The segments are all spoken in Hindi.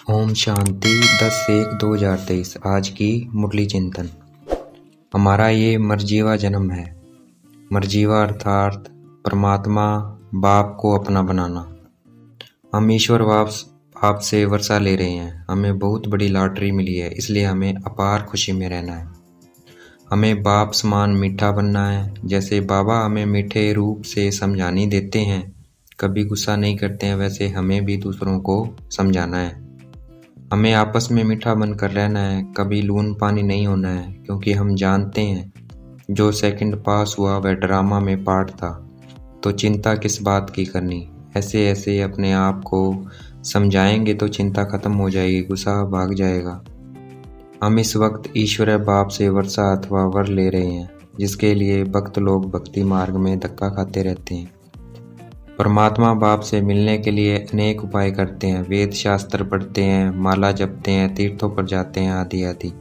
ओम शांति 10/1/2023। आज की मुरली चिंतन। हमारा ये मर्जीवा जन्म है। मर्जीवा अर्थात परमात्मा बाप को अपना बनाना। हम ईश्वर बाप से वर्षा ले रहे हैं। हमें बहुत बड़ी लॉटरी मिली है, इसलिए हमें अपार खुशी में रहना है। हमें बाप समान मीठा बनना है। जैसे बाबा हमें मीठे रूप से समझानी देते हैं, कभी गुस्सा नहीं करते हैं, वैसे हमें भी दूसरों को समझाना है। हमें आपस में मीठा बनकर रहना है, कभी लून पानी नहीं होना है, क्योंकि हम जानते हैं जो सेकंड पास हुआ वह ड्रामा में पार्ट था, तो चिंता किस बात की करनी। ऐसे ऐसे अपने आप को समझाएंगे तो चिंता खत्म हो जाएगी, गुस्सा भाग जाएगा। हम इस वक्त ईश्वर बाप से वर्षा अथवा वर ले रहे हैं, जिसके लिए भक्त लोग भक्ति मार्ग में धक्का खाते रहते हैं। परमात्मा बाप से मिलने के लिए अनेक उपाय करते हैं, वेद शास्त्र पढ़ते हैं, माला जपते हैं, तीर्थों पर जाते हैं, आदि आदि।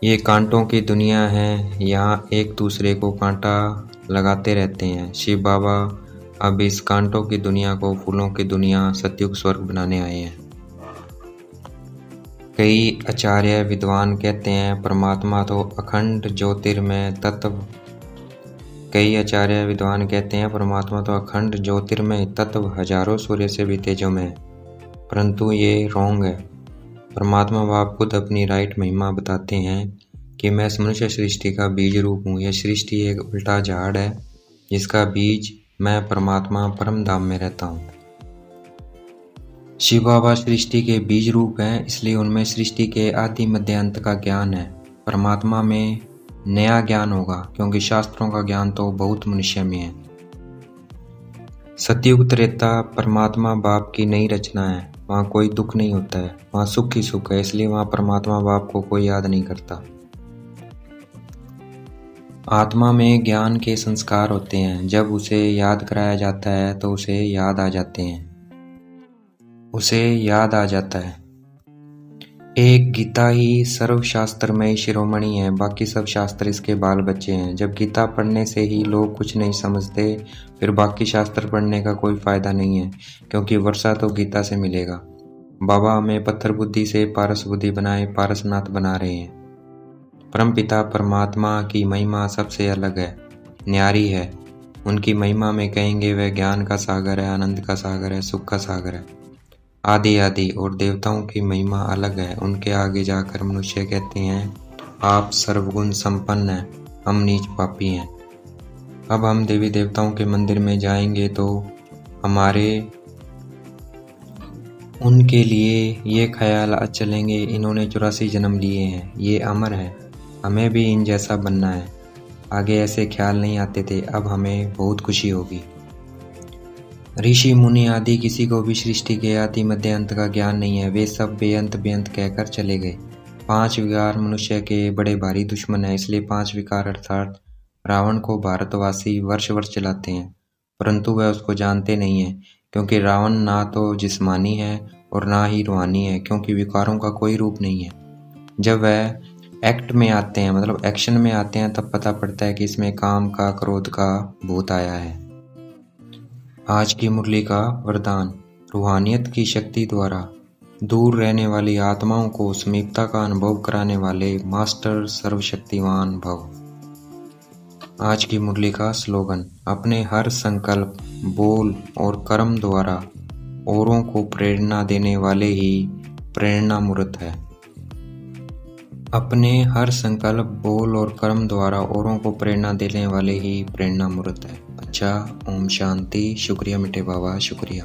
ये कांटों की दुनिया है, यहाँ एक दूसरे को कांटा लगाते रहते हैं। शिव बाबा अब इस कांटों की दुनिया को फूलों की दुनिया, सतयुग स्वर्ग बनाने आए हैं। कई आचार्य विद्वान कहते हैं परमात्मा तो अखंड ज्योतिर्मय तत्व। कई आचार्य विद्वान कहते हैं परमात्मा तो अखंड ज्योतिर्मय तत्व हजारों सूर्य से भी तेजोमय है, परंतु ये रॉन्ग है। परमात्मा बाप खुद अपनी राइट महिमा बताते हैं कि मैं मनुष्य सृष्टि का बीज रूप हूँ। यह सृष्टि एक उल्टा झाड़ है, जिसका बीज मैं परमात्मा परम धाम में रहता हूँ। शिव बाबा सृष्टि के बीज रूप हैं, इसलिए उनमें सृष्टि के आदि मध्य अंत का ज्ञान है। परमात्मा में नया ज्ञान होगा, क्योंकि शास्त्रों का ज्ञान तो बहुत मनुष्य में है। सतयुग त्रेता परमात्मा बाप की नई रचना है, वहाँ कोई दुख नहीं होता है, वहाँ सुख ही सुख है, इसलिए वहाँ परमात्मा बाप को कोई याद नहीं करता। आत्मा में ज्ञान के संस्कार होते हैं, जब उसे याद कराया जाता है तो उसे याद आ जाता है। एक गीता ही सर्वशास्त्र में शिरोमणि है, बाकी सब शास्त्र इसके बाल बच्चे हैं। जब गीता पढ़ने से ही लोग कुछ नहीं समझते, फिर बाकी शास्त्र पढ़ने का कोई फायदा नहीं है, क्योंकि वर्षा तो गीता से मिलेगा। बाबा हमें पत्थर बुद्धि से पारस बुद्धि बनाए पारसनाथ बना रहे हैं। परमपिता परमात्मा की महिमा सबसे अलग है, न्यारी है। उनकी महिमा में कहेंगे वह ज्ञान का सागर है, आनंद का सागर है, सुख का सागर है, आदि आदि। और देवताओं की महिमा अलग है, उनके आगे जाकर मनुष्य कहते हैं आप सर्वगुण संपन्न हैं, हम नीच पापी हैं। अब हम देवी देवताओं के मंदिर में जाएंगे तो हमारे उनके लिए ये ख्याल आ चलेंगे इन्होंने 84 जन्म लिए हैं, ये अमर है, हमें भी इन जैसा बनना है। आगे ऐसे ख्याल नहीं आते थे, अब हमें बहुत खुशी होगी। ऋषि मुनि आदि किसी को भी सृष्टि के आदि मध्य अंत का ज्ञान नहीं है, वे सब बेअंत कहकर चले गए। 5 विकार मनुष्य के बड़े भारी दुश्मन है, इसलिए 5 विकार अर्थात रावण को भारतवासी वर्ष वर्ष चलाते हैं, परंतु वह उसको जानते नहीं है, क्योंकि रावण ना तो जिस्मानी है और ना ही रूहानी है, क्योंकि विकारों का कोई रूप नहीं है। जब वह एक्ट में आते हैं, मतलब एक्शन में आते हैं, तब पता पड़ता है कि इसमें काम का क्रोध का भूत आया है। आज की मुरली का वरदान। रूहानियत की शक्ति द्वारा दूर रहने वाली आत्माओं को समीपता का अनुभव कराने वाले मास्टर सर्वशक्तिवान भव। आज की मुरली का स्लोगन। अपने हर संकल्प, बोल और कर्म द्वारा औरों को प्रेरणा देने वाले ही प्रेरणा मूर्त है। अपने हर संकल्प, बोल और कर्म द्वारा औरों को प्रेरणा देने वाले ही प्रेरणा मूर्त है। अच्छा, ओम शांति। शुक्रिया मिठे बाबा, शुक्रिया।